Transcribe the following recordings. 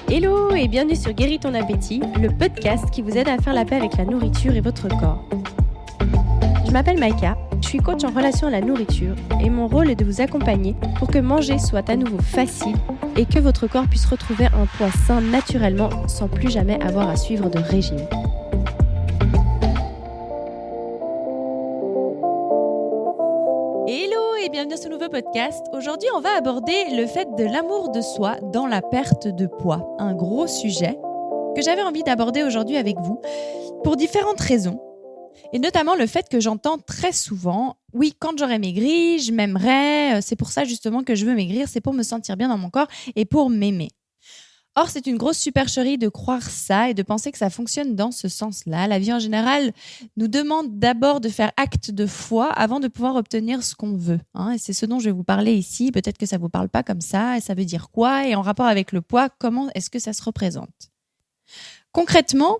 Hello et bienvenue sur Guéris ton appétit, le podcast qui vous aide à faire la paix avec la nourriture et votre corps. Je m'appelle Maïka, je suis coach en relation à la nourriture et mon rôle est de vous accompagner pour que manger soit à nouveau facile et que votre corps puisse retrouver un poids sain naturellement sans plus jamais avoir à suivre de régime. Hello et bienvenue dans ce nouveau podcast. Aujourd'hui, on va aborder le fait de l'amour de soi dans la perte de poids. Un gros sujet que j'avais envie d'aborder aujourd'hui avec vous pour différentes raisons. Et notamment le fait que j'entends très souvent « Oui, quand j'aurai maigri, je m'aimerais. C'est pour ça justement que je veux maigrir. C'est pour me sentir bien dans mon corps et pour m'aimer. » Or, c'est une grosse supercherie de croire ça et de penser que ça fonctionne dans ce sens-là. La vie en général nous demande d'abord de faire acte de foi avant de pouvoir obtenir ce qu'on veut. Et c'est ce dont je vais vous parler ici. Peut-être que ça ne vous parle pas comme ça. Et ça veut dire quoi? Et en rapport avec le poids, comment est-ce que ça se représente? Concrètement,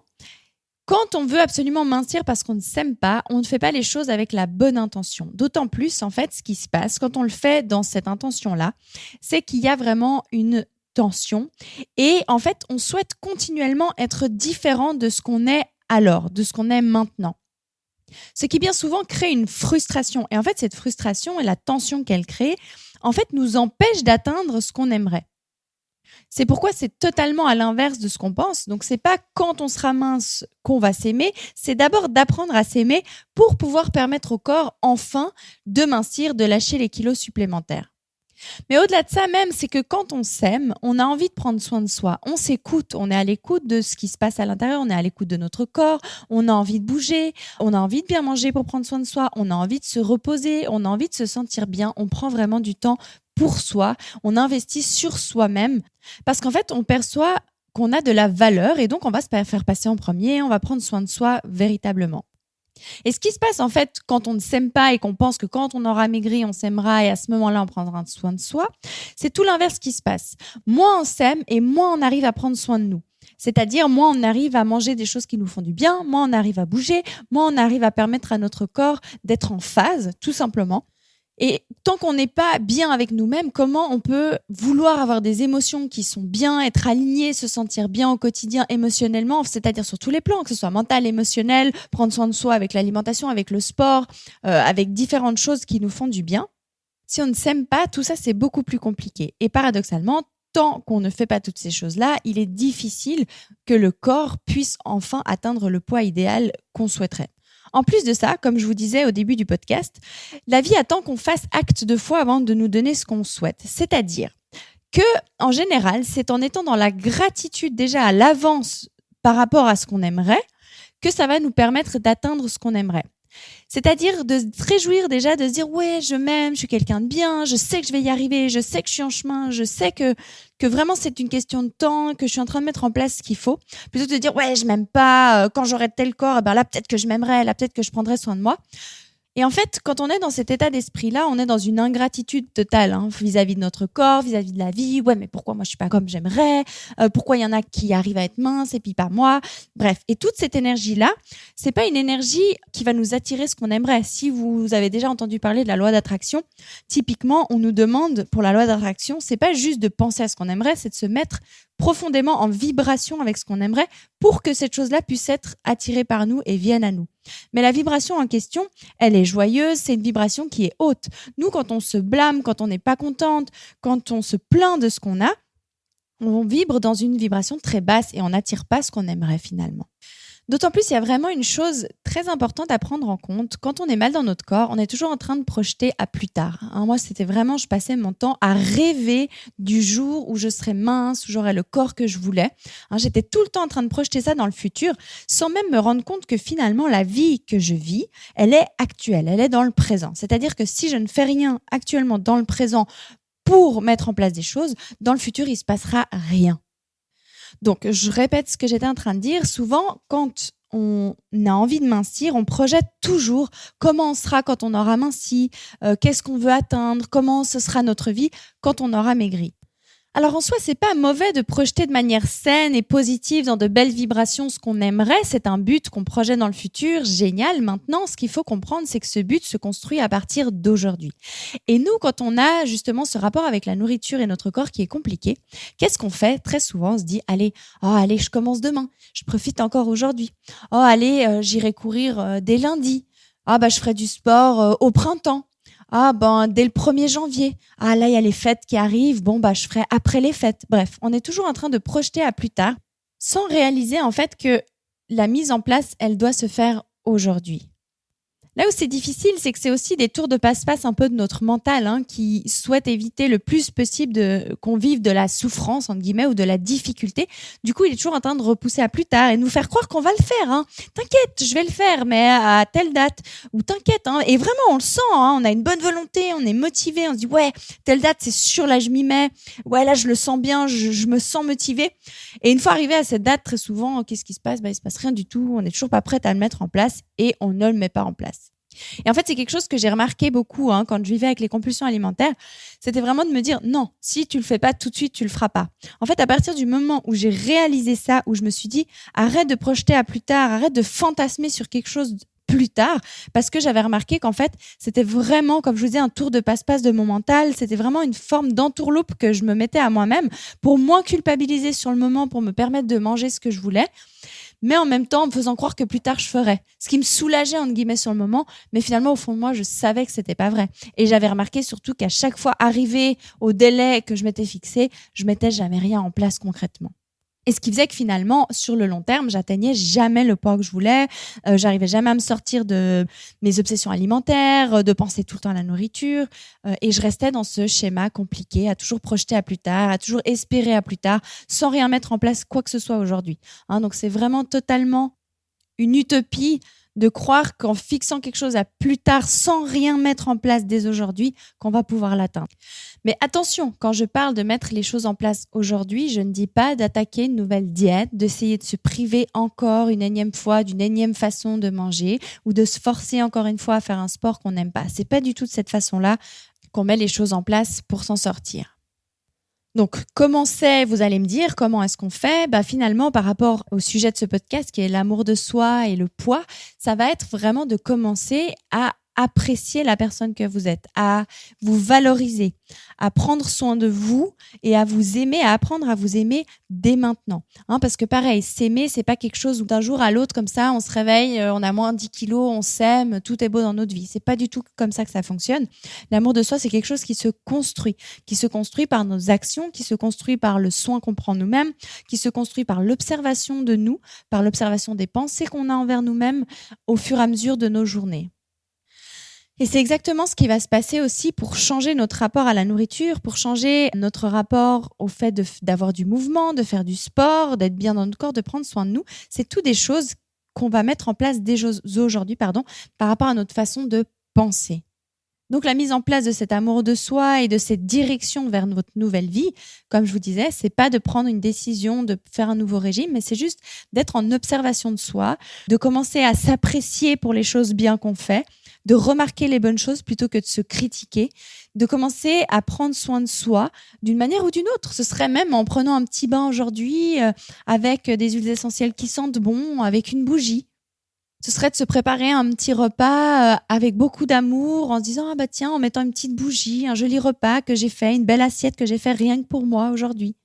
quand on veut absolument mincir parce qu'on ne s'aime pas, on ne fait pas les choses avec la bonne intention. D'autant plus, en fait, ce qui se passe quand on le fait dans cette intention-là, c'est qu'il y a vraiment une tension. Et en fait, on souhaite continuellement être différent de ce qu'on est alors, de ce qu'on est maintenant. Ce qui bien souvent crée une frustration. Et en fait, cette frustration et la tension qu'elle crée, en fait, nous empêche d'atteindre ce qu'on aimerait. C'est pourquoi c'est totalement à l'inverse de ce qu'on pense. Donc, c'est pas quand on sera mince qu'on va s'aimer, c'est d'abord d'apprendre à s'aimer pour pouvoir permettre au corps, enfin, de mincir, de lâcher les kilos supplémentaires. Mais au-delà de ça même, c'est que quand on s'aime, on a envie de prendre soin de soi. On s'écoute, on est à l'écoute de ce qui se passe à l'intérieur, on est à l'écoute de notre corps, on a envie de bouger, on a envie de bien manger pour prendre soin de soi, on a envie de se reposer, on a envie de se sentir bien, on prend vraiment du temps pour soi, on investit sur soi-même parce qu'en fait, on perçoit qu'on a de la valeur et donc on va se faire passer en premier, on va prendre soin de soi véritablement. Et ce qui se passe en fait quand on ne s'aime pas et qu'on pense que quand on aura maigri, on s'aimera et à ce moment-là, on prendra soin de soi, c'est tout l'inverse qui se passe. Moins on s'aime et moins on arrive à prendre soin de nous. C'est-à-dire, moins on arrive à manger des choses qui nous font du bien, moins on arrive à bouger, moins on arrive à permettre à notre corps d'être en phase, tout simplement. Et tant qu'on n'est pas bien avec nous-mêmes, comment on peut vouloir avoir des émotions qui sont bien, être aligné, se sentir bien au quotidien émotionnellement, c'est-à-dire sur tous les plans, que ce soit mental, émotionnel, prendre soin de soi avec l'alimentation, avec le sport, avec différentes choses qui nous font du bien. Si on ne s'aime pas, tout ça, c'est beaucoup plus compliqué. Et paradoxalement, tant qu'on ne fait pas toutes ces choses-là, il est difficile que le corps puisse enfin atteindre le poids idéal qu'on souhaiterait. En plus de ça, comme je vous disais au début du podcast, la vie attend qu'on fasse acte de foi avant de nous donner ce qu'on souhaite. C'est-à-dire que, en général, c'est en étant dans la gratitude déjà à l'avance par rapport à ce qu'on aimerait que ça va nous permettre d'atteindre ce qu'on aimerait. C'est-à-dire de se réjouir déjà, de se dire « Ouais, je m'aime, je suis quelqu'un de bien, je sais que je vais y arriver, je sais que je suis en chemin, je sais que vraiment c'est une question de temps, que je suis en train de mettre en place ce qu'il faut. » Plutôt que de dire « Ouais, je m'aime pas, quand j'aurai tel corps, là peut-être que je m'aimerais, là peut-être que je prendrai soin de moi. » Et en fait, quand on est dans cet état d'esprit-là, on est dans une ingratitude totale vis-à-vis de notre corps, vis-à-vis de la vie. Ouais, mais pourquoi moi je suis pas comme j'aimerais? Pourquoi il y en a qui arrivent à être minces et puis pas moi? Bref, et toute cette énergie-là, c'est pas une énergie qui va nous attirer ce qu'on aimerait. Si vous avez déjà entendu parler de la loi d'attraction, typiquement, on nous demande pour la loi d'attraction, c'est pas juste de penser à ce qu'on aimerait, c'est de se mettre profondément en vibration avec ce qu'on aimerait pour que cette chose-là puisse être attirée par nous et vienne à nous. Mais la vibration en question, elle est joyeuse, c'est une vibration qui est haute. Nous, quand on se blâme, quand on n'est pas contente, quand on se plaint de ce qu'on a, on vibre dans une vibration très basse et on n'attire pas ce qu'on aimerait finalement. D'autant plus, il y a vraiment une chose très importante à prendre en compte. Quand on est mal dans notre corps, on est toujours en train de projeter à plus tard. Moi, c'était vraiment, je passais mon temps à rêver du jour où je serais mince, où j'aurais le corps que je voulais. J'étais tout le temps en train de projeter ça dans le futur, sans même me rendre compte que finalement, la vie que je vis, elle est actuelle, elle est dans le présent. C'est-à-dire que si je ne fais rien actuellement dans le présent pour mettre en place des choses, dans le futur, il ne se passera rien. Donc, je répète ce que j'étais en train de dire. Souvent, quand on a envie de mincir, on projette toujours comment on sera quand on aura minci, qu'est-ce qu'on veut atteindre, comment ce sera notre vie quand on aura maigri. Alors en soi, c'est pas mauvais de projeter de manière saine et positive dans de belles vibrations ce qu'on aimerait. C'est un but qu'on projette dans le futur. Génial. Maintenant, ce qu'il faut comprendre, c'est que ce but se construit à partir d'aujourd'hui. Et nous, quand on a justement ce rapport avec la nourriture et notre corps qui est compliqué, qu'est-ce qu'on fait? Très souvent, on se dit, allez, je commence demain. Je profite encore aujourd'hui. J'irai courir dès lundi. Je ferai du sport au printemps. Dès le 1er janvier. Là, il y a les fêtes qui arrivent. Je ferai après les fêtes. Bref, on est toujours en train de projeter à plus tard sans réaliser en fait que la mise en place, elle doit se faire aujourd'hui. Là où c'est difficile, c'est que c'est aussi des tours de passe-passe un peu de notre mental qui souhaite éviter le plus possible qu'on vive de la souffrance, entre guillemets, ou de la difficulté. Du coup, il est toujours en train de repousser à plus tard et de nous faire croire qu'on va le faire. T'inquiète, je vais le faire, mais à telle date. Ou t'inquiète. Et vraiment, on le sent. On a une bonne volonté, on est motivé. On se dit, ouais, telle date, c'est sûr, là, je m'y mets. Ouais, là, je le sens bien, je me sens motivé. Et une fois arrivé à cette date, très souvent, qu'est-ce qui se passe? Il se passe rien du tout. On n'est toujours pas prête à le mettre en place et on ne le met pas en place. Et en fait, c'est quelque chose que j'ai remarqué beaucoup quand je vivais avec les compulsions alimentaires. C'était vraiment de me dire, non, si tu le fais pas tout de suite, tu le feras pas. En fait, à partir du moment où j'ai réalisé ça, où je me suis dit, arrête de projeter à plus tard, arrête de fantasmer sur quelque chose plus tard, parce que j'avais remarqué qu'en fait, c'était vraiment, comme je vous disais, un tour de passe-passe de mon mental. C'était vraiment une forme d'entourloupe que je me mettais à moi-même pour moins culpabiliser sur le moment, pour me permettre de manger ce que je voulais, mais en même temps en me faisant croire que plus tard je ferais. Ce qui me soulageait entre guillemets sur le moment, mais finalement au fond de moi, je savais que c'était pas vrai. Et j'avais remarqué surtout qu'à chaque fois arrivé au délai que je m'étais fixé, je mettais jamais rien en place concrètement. Et ce qui faisait que finalement, sur le long terme, j'atteignais jamais le poids que je voulais, j'arrivais jamais à me sortir de mes obsessions alimentaires, de penser tout le temps à la nourriture, et je restais dans ce schéma compliqué, à toujours projeter à plus tard, à toujours espérer à plus tard, sans rien mettre en place quoi que ce soit aujourd'hui. Donc c'est vraiment totalement une utopie de croire qu'en fixant quelque chose à plus tard, sans rien mettre en place dès aujourd'hui, qu'on va pouvoir l'atteindre. Mais attention, quand je parle de mettre les choses en place aujourd'hui, je ne dis pas d'attaquer une nouvelle diète, d'essayer de se priver encore une énième fois d'une énième façon de manger ou de se forcer encore une fois à faire un sport qu'on n'aime pas. C'est pas du tout de cette façon-là qu'on met les choses en place pour s'en sortir. Donc, comment c'est, vous allez me dire, comment est-ce qu'on fait? Finalement, par rapport au sujet de ce podcast, qui est l'amour de soi et le poids, ça va être vraiment de commencer à apprécier la personne que vous êtes, à vous valoriser, à prendre soin de vous et à vous aimer, à apprendre à vous aimer dès maintenant. Parce que pareil, s'aimer, c'est pas quelque chose où d'un jour à l'autre, comme ça, on se réveille, on a moins 10 kilos, on s'aime, tout est beau dans notre vie. C'est pas du tout comme ça que ça fonctionne. L'amour de soi, c'est quelque chose qui se construit par nos actions, qui se construit par le soin qu'on prend nous-mêmes, qui se construit par l'observation de nous, par l'observation des pensées qu'on a envers nous-mêmes au fur et à mesure de nos journées. Et c'est exactement ce qui va se passer aussi pour changer notre rapport à la nourriture, pour changer notre rapport au fait d'avoir du mouvement, de faire du sport, d'être bien dans notre corps, de prendre soin de nous. C'est tout des choses qu'on va mettre en place dès aujourd'hui, par rapport à notre façon de penser. Donc la mise en place de cet amour de soi et de cette direction vers votre nouvelle vie, comme je vous disais, c'est pas de prendre une décision de faire un nouveau régime, mais c'est juste d'être en observation de soi, de commencer à s'apprécier pour les choses bien qu'on fait, de remarquer les bonnes choses plutôt que de se critiquer, de commencer à prendre soin de soi d'une manière ou d'une autre. Ce serait même en prenant un petit bain aujourd'hui avec des huiles essentielles qui sentent bon, avec une bougie. Ce serait de se préparer un petit repas avec beaucoup d'amour en se disant tiens, en mettant une petite bougie, un joli repas que j'ai fait, une belle assiette que j'ai fait rien que pour moi aujourd'hui.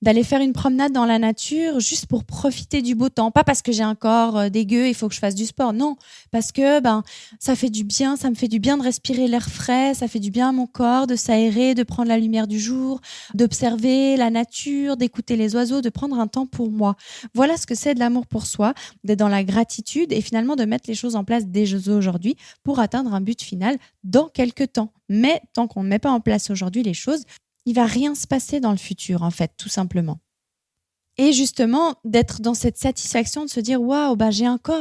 D'aller faire une promenade dans la nature juste pour profiter du beau temps. Pas parce que j'ai un corps dégueu, il faut que je fasse du sport. Non, parce que ça fait du bien, ça me fait du bien de respirer l'air frais, ça fait du bien à mon corps, de s'aérer, de prendre la lumière du jour, d'observer la nature, d'écouter les oiseaux, de prendre un temps pour moi. Voilà ce que c'est de l'amour pour soi, d'être dans la gratitude et finalement de mettre les choses en place dès aujourd'hui pour atteindre un but final dans quelques temps. Mais tant qu'on ne met pas en place aujourd'hui les choses, il va rien se passer dans le futur, en fait, tout simplement. Et justement, d'être dans cette satisfaction de se dire « Waouh,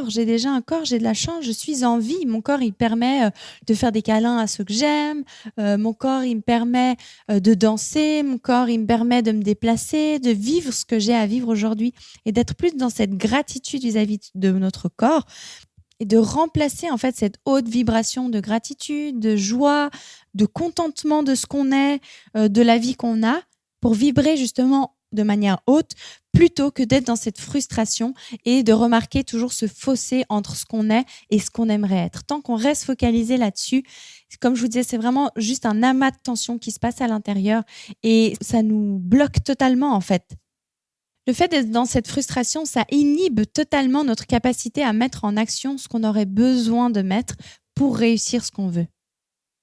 j'ai déjà un corps, j'ai de la chance, je suis en vie. Mon corps, il permet de faire des câlins à ceux que j'aime. Mon corps, il me permet de danser. Mon corps, il me permet de me déplacer, de vivre ce que j'ai à vivre aujourd'hui. » Et d'être plus dans cette gratitude vis-à-vis de notre corps et de remplacer en fait cette haute vibration de gratitude, de joie, de contentement de ce qu'on est, de la vie qu'on a, pour vibrer justement de manière haute, plutôt que d'être dans cette frustration et de remarquer toujours ce fossé entre ce qu'on est et ce qu'on aimerait être. Tant qu'on reste focalisé là-dessus, comme je vous disais, c'est vraiment juste un amas de tension qui se passe à l'intérieur et ça nous bloque totalement en fait. Le fait d'être dans cette frustration, ça inhibe totalement notre capacité à mettre en action ce qu'on aurait besoin de mettre pour réussir ce qu'on veut.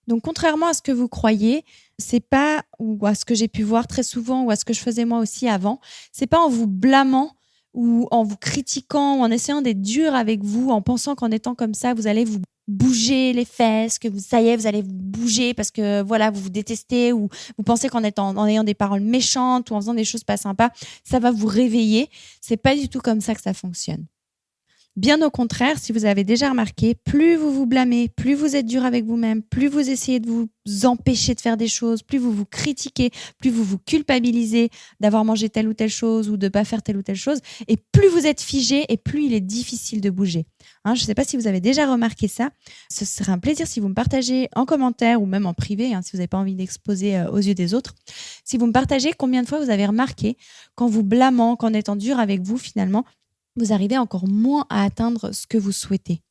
Donc, contrairement à ce que vous croyez, c'est pas, ou à ce que j'ai pu voir très souvent, ou à ce que je faisais moi aussi avant, c'est pas en vous blâmant ou en vous critiquant ou en essayant d'être dur avec vous, en pensant qu'en étant comme ça, vous allez vous bouger les fesses, que ça y est, vous allez vous bouger parce que voilà, vous vous détestez ou vous pensez en ayant des paroles méchantes ou en faisant des choses pas sympas, ça va vous réveiller. C'est pas du tout comme ça que ça fonctionne. Bien au contraire, si vous avez déjà remarqué, plus vous vous blâmez, plus vous êtes dur avec vous-même, plus vous essayez de vous empêcher de faire des choses, plus vous vous critiquez, plus vous vous culpabilisez d'avoir mangé telle ou telle chose ou de ne pas faire telle ou telle chose, et plus vous êtes figé et plus il est difficile de bouger. Je ne sais pas si vous avez déjà remarqué ça. Ce serait un plaisir si vous me partagez en commentaire ou même en privé, si vous n'avez pas envie d'exposer aux yeux des autres, si vous me partagez combien de fois vous avez remarqué qu'en vous blâmant, qu'en étant dur avec vous finalement, vous arrivez encore moins à atteindre ce que vous souhaitez.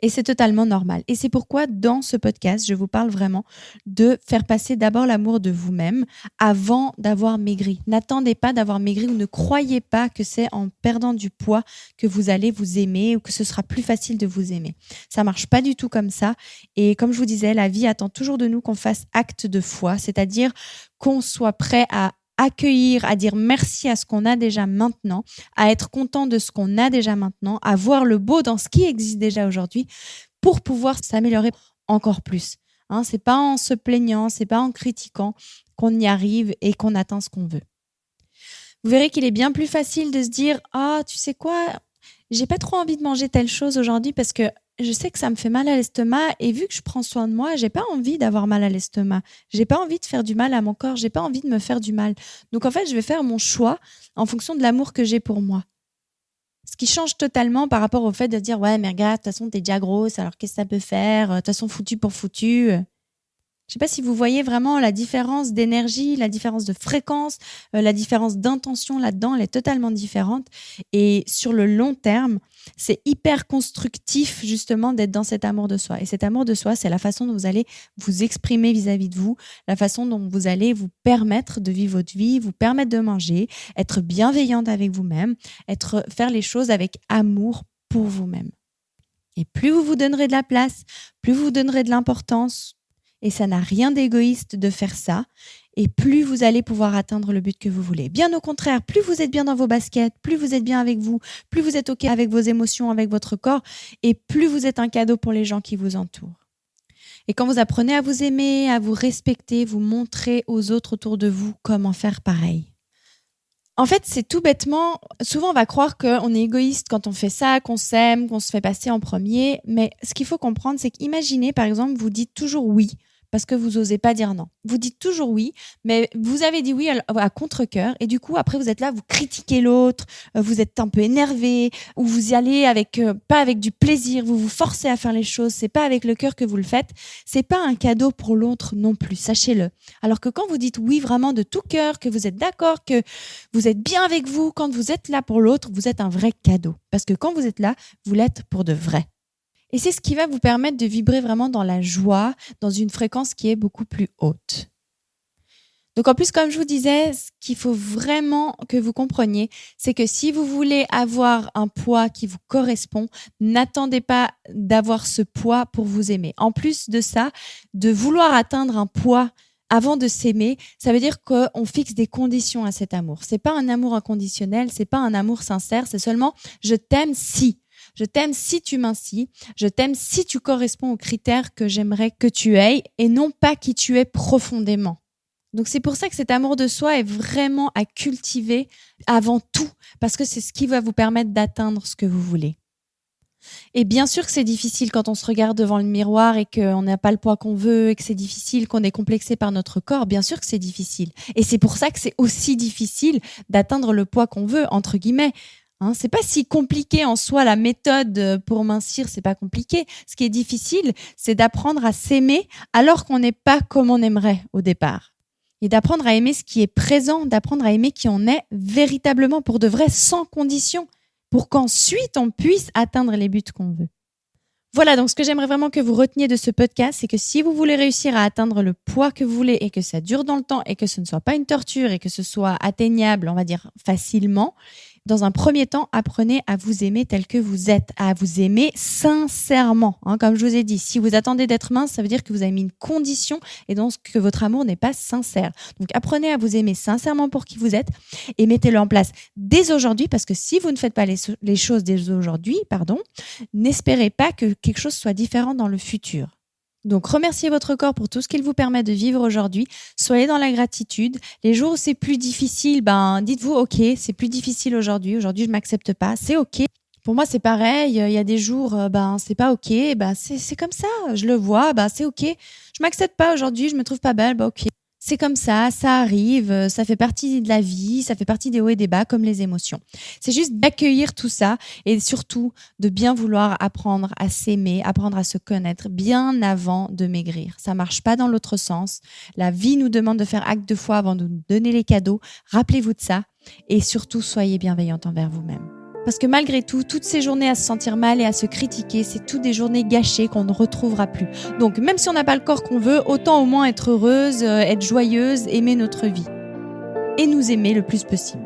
Et c'est totalement normal. Et c'est pourquoi, dans ce podcast, je vous parle vraiment de faire passer d'abord l'amour de vous-même avant d'avoir maigri. N'attendez pas d'avoir maigri ou ne croyez pas que c'est en perdant du poids que vous allez vous aimer ou que ce sera plus facile de vous aimer. Ça marche pas du tout comme ça. Et comme je vous disais, la vie attend toujours de nous qu'on fasse acte de foi, c'est-à-dire qu'on soit prêt à accueillir, à dire merci à ce qu'on a déjà maintenant, à être content de ce qu'on a déjà maintenant, à voir le beau dans ce qui existe déjà aujourd'hui pour pouvoir s'améliorer encore plus. C'est pas en se plaignant, c'est pas en critiquant qu'on y arrive et qu'on atteint ce qu'on veut. Vous verrez qu'il est bien plus facile de se dire « Ah, tu sais quoi, j'ai pas trop envie de manger telle chose aujourd'hui parce que je sais que ça me fait mal à l'estomac et vu que je prends soin de moi, j'ai pas envie d'avoir mal à l'estomac. J'ai pas envie de faire du mal à mon corps, j'ai pas envie de me faire du mal. Donc en fait, je vais faire mon choix en fonction de l'amour que j'ai pour moi. » Ce qui change totalement par rapport au fait de dire « Ouais, mais regarde, de toute façon, t'es déjà grosse, alors qu'est-ce que ça peut faire? De toute façon, foutu pour foutu. » Je sais pas si vous voyez vraiment la différence d'énergie, la différence de fréquence, la différence d'intention là-dedans, elle est totalement différente. Et sur le long terme, c'est hyper constructif justement d'être dans cet amour de soi. Et cet amour de soi, c'est la façon dont vous allez vous exprimer vis-à-vis de vous, la façon dont vous allez vous permettre de vivre votre vie, vous permettre de manger, être bienveillante avec vous-même, faire les choses avec amour pour vous-même. Et plus vous vous donnerez de la place, plus vous vous donnerez de l'importance, et ça n'a rien d'égoïste de faire ça. Et plus vous allez pouvoir atteindre le but que vous voulez. Bien au contraire, plus vous êtes bien dans vos baskets, plus vous êtes bien avec vous, plus vous êtes OK avec vos émotions, avec votre corps, et plus vous êtes un cadeau pour les gens qui vous entourent. Et quand vous apprenez à vous aimer, à vous respecter, vous montrez aux autres autour de vous comment faire pareil. En fait, c'est tout bêtement, souvent on va croire qu'on est égoïste quand on fait ça, qu'on s'aime, qu'on se fait passer en premier. Mais ce qu'il faut comprendre, c'est qu'imaginez, par exemple, vous dites toujours oui parce que vous n'osez pas dire non. Vous dites toujours oui, mais vous avez dit oui à contre-cœur et du coup, après, vous êtes là, vous critiquez l'autre, vous êtes un peu énervé ou vous y allez pas avec du plaisir, vous vous forcez à faire les choses, c'est pas avec le cœur que vous le faites, c'est pas un cadeau pour l'autre non plus, sachez-le. Alors que quand vous dites oui vraiment de tout cœur, que vous êtes d'accord, que vous êtes bien avec vous, quand vous êtes là pour l'autre, vous êtes un vrai cadeau. Parce que quand vous êtes là, vous l'êtes pour de vrai. Et c'est ce qui va vous permettre de vibrer vraiment dans la joie, dans une fréquence qui est beaucoup plus haute. Donc en plus, comme je vous disais, ce qu'il faut vraiment que vous compreniez, c'est que si vous voulez avoir un poids qui vous correspond, n'attendez pas d'avoir ce poids pour vous aimer. En plus de ça, de vouloir atteindre un poids avant de s'aimer, ça veut dire qu'on fixe des conditions à cet amour. C'est pas un amour inconditionnel, c'est pas un amour sincère, c'est seulement « je t'aime si ». Je t'aime si tu m'incies, je t'aime si tu corresponds aux critères que j'aimerais que tu aies et non pas qui tu es profondément. Donc c'est pour ça que cet amour de soi est vraiment à cultiver avant tout, parce que c'est ce qui va vous permettre d'atteindre ce que vous voulez. Et bien sûr que c'est difficile quand on se regarde devant le miroir et qu'on n'a pas le poids qu'on veut et que c'est difficile, qu'on est complexé par notre corps. Bien sûr que c'est difficile. Et c'est pour ça que c'est aussi difficile d'atteindre le poids qu'on veut, entre guillemets. C'est pas si compliqué en soi, la méthode pour mincir, c'est pas compliqué. Ce qui est difficile, c'est d'apprendre à s'aimer alors qu'on n'est pas comme on aimerait au départ. et d'apprendre à aimer ce qui est présent, d'apprendre à aimer qui on est véritablement pour de vrai, sans condition, pour qu'ensuite on puisse atteindre les buts qu'on veut. Voilà, donc ce que j'aimerais vraiment que vous reteniez de ce podcast, c'est que si vous voulez réussir à atteindre le poids que vous voulez et que ça dure dans le temps et que ce ne soit pas une torture et que ce soit atteignable, on va dire facilement, dans un premier temps, apprenez à vous aimer tel que vous êtes, à vous aimer sincèrement. Comme je vous ai dit, si vous attendez d'être mince, ça veut dire que vous avez mis une condition et donc que votre amour n'est pas sincère. Donc apprenez à vous aimer sincèrement pour qui vous êtes et mettez-le en place dès aujourd'hui, parce que si vous ne faites pas les choses dès aujourd'hui, n'espérez pas que quelque chose soit différent dans le futur. Donc, remerciez votre corps pour tout ce qu'il vous permet de vivre aujourd'hui. Soyez dans la gratitude. Les jours où c'est plus difficile, dites-vous, OK, c'est plus difficile aujourd'hui. Aujourd'hui, je m'accepte pas. C'est OK. Pour moi, c'est pareil. Il y a des jours, c'est pas OK. C'est comme ça. Je le vois. C'est OK. Je m'accepte pas aujourd'hui. Je me trouve pas belle. OK. C'est comme ça arrive, ça fait partie de la vie, ça fait partie des hauts et des bas comme les émotions. C'est juste d'accueillir tout ça et surtout de bien vouloir apprendre à s'aimer, apprendre à se connaître bien avant de maigrir. Ça marche pas dans l'autre sens. La vie nous demande de faire acte de foi avant de nous donner les cadeaux. Rappelez-vous de ça et surtout soyez bienveillante envers vous-même. Parce que malgré tout, toutes ces journées à se sentir mal et à se critiquer, c'est toutes des journées gâchées qu'on ne retrouvera plus. Donc même si on n'a pas le corps qu'on veut, autant au moins être heureuse, être joyeuse, aimer notre vie. Et nous aimer le plus possible.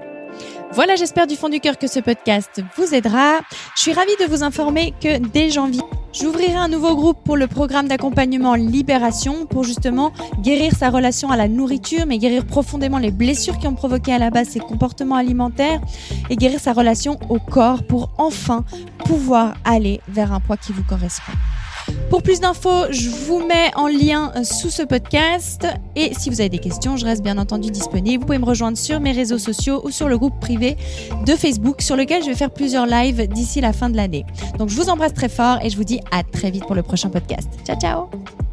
Voilà, j'espère du fond du cœur que ce podcast vous aidera. Je suis ravie de vous informer que dès janvier, j'ouvrirai un nouveau groupe pour le programme d'accompagnement Libération pour justement guérir sa relation à la nourriture, mais guérir profondément les blessures qui ont provoqué à la base ses comportements alimentaires et guérir sa relation au corps pour enfin pouvoir aller vers un poids qui vous correspond. Pour plus d'infos, je vous mets en lien sous ce podcast et si vous avez des questions, je reste bien entendu disponible. Vous pouvez me rejoindre sur mes réseaux sociaux ou sur le groupe privé de Facebook sur lequel je vais faire plusieurs lives d'ici la fin de l'année. Donc je vous embrasse très fort et je vous dis à très vite pour le prochain podcast. Ciao, ciao!